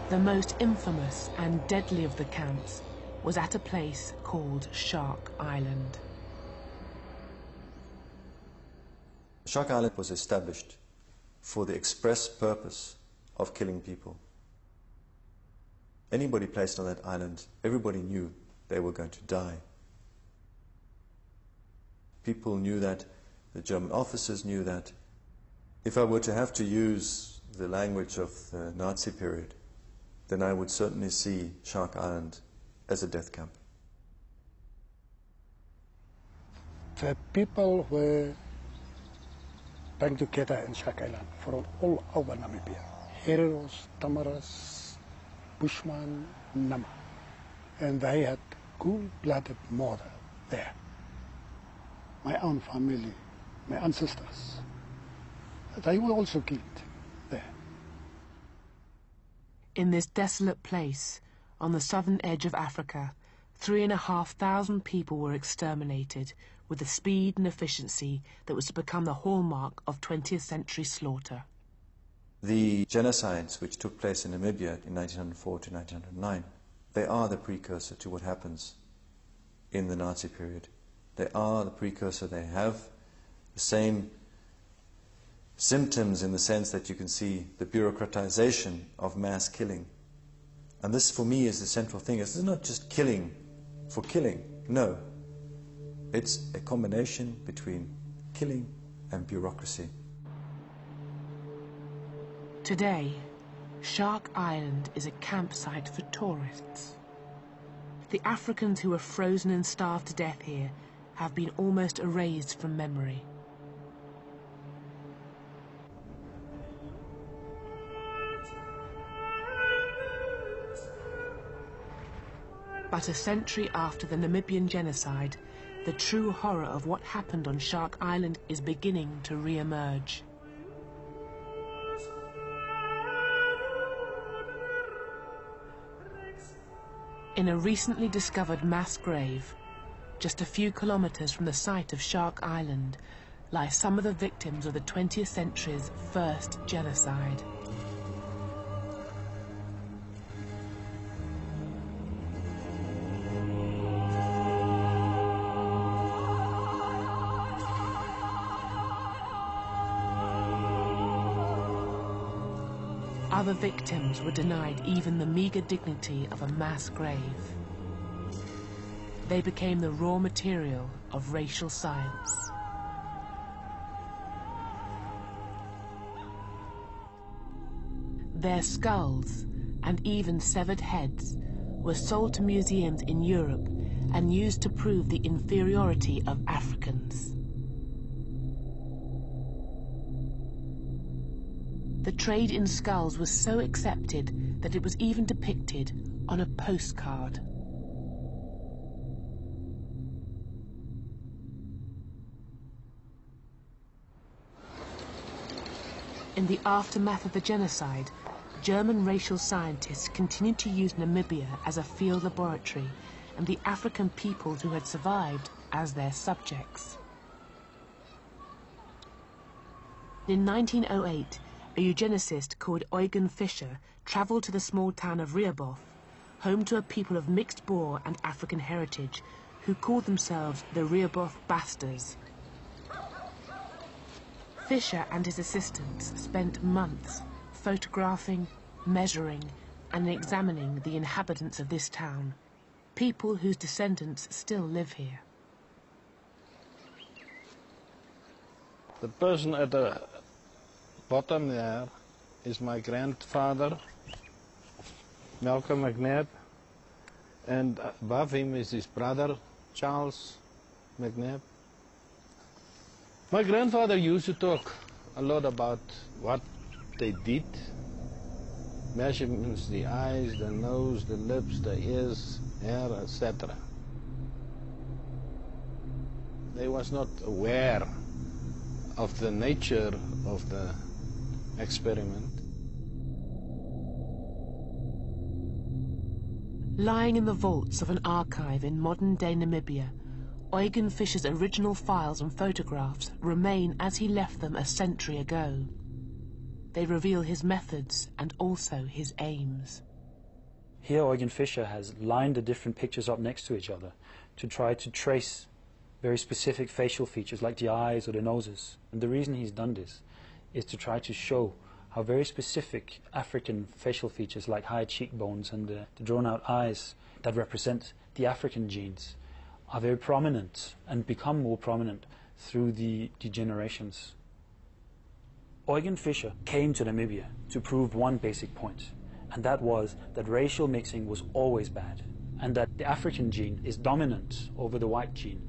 The most infamous and deadly of the camps was at a place called Shark Island. Shark Island was established for the express purpose of killing people. Anybody placed on that island, everybody knew they were going to die. People knew that, the German officers knew that. If I were to have to use the language of the Nazi period, then I would certainly see Shark Island as a death camp. The people were band together in Shark Island from all over Namibia. Hereros, Tamaras, Bushman, Nama. And they had cool-blooded murder there. My own family, my ancestors, they were also killed there. In this desolate place, on the southern edge of Africa, 3,500 people were exterminated with the speed and efficiency that was to become the hallmark of 20th century slaughter. The genocides which took place in Namibia in 1904 to 1909, they are the precursor to what happens in the Nazi period. They are the precursor. They have the same symptoms in the sense that you can see the bureaucratization of mass killing. And this, for me, is the central thing. It's not just killing for killing. No. It's a combination between killing and bureaucracy. Today, Shark Island is a campsite for tourists. The Africans who were frozen and starved to death here have been almost erased from memory. But a century after the Namibian genocide, the true horror of what happened on Shark Island is beginning to re-emerge. In a recently discovered mass grave, just a few kilometers from the site of Shark Island, lie some of the victims of the 20th century's first genocide. Other victims were denied even the meager dignity of a mass grave. They became the raw material of racial science. Their skulls and even severed heads were sold to museums in Europe and used to prove the inferiority of Africans. The trade in skulls was so accepted that it was even depicted on a postcard. In the aftermath of the genocide, German racial scientists continued to use Namibia as a field laboratory and the African peoples who had survived as their subjects. In 1908, a eugenicist called Eugen Fischer travelled to the small town of Rehoboth, home to a people of mixed Boer and African heritage who called themselves the Rehoboth Bastards. Fischer and his assistants spent months photographing, measuring, and examining the inhabitants of this town, people whose descendants still live here. The person at the bottom there is my grandfather, Malcolm McNabb, and above him is his brother, Charles McNabb. My grandfather used to talk a lot about what they did, measurements, the eyes, the nose, the lips, the ears, hair, etc. They was not aware of the nature of the experiment. Lying in the vaults of an archive in modern-day Namibia, Eugen Fischer's original files and photographs remain as he left them a century ago. They reveal his methods and also his aims. Here Eugen Fischer has lined the different pictures up next to each other to try to trace very specific facial features like the eyes or the noses. And the reason he's done this is to try to show how very specific African facial features like high cheekbones and the drawn-out eyes that represent the African genes are very prominent and become more prominent through the generations. Eugen Fischer came to Namibia to prove one basic point, and that was that racial mixing was always bad, and that the African gene is dominant over the white gene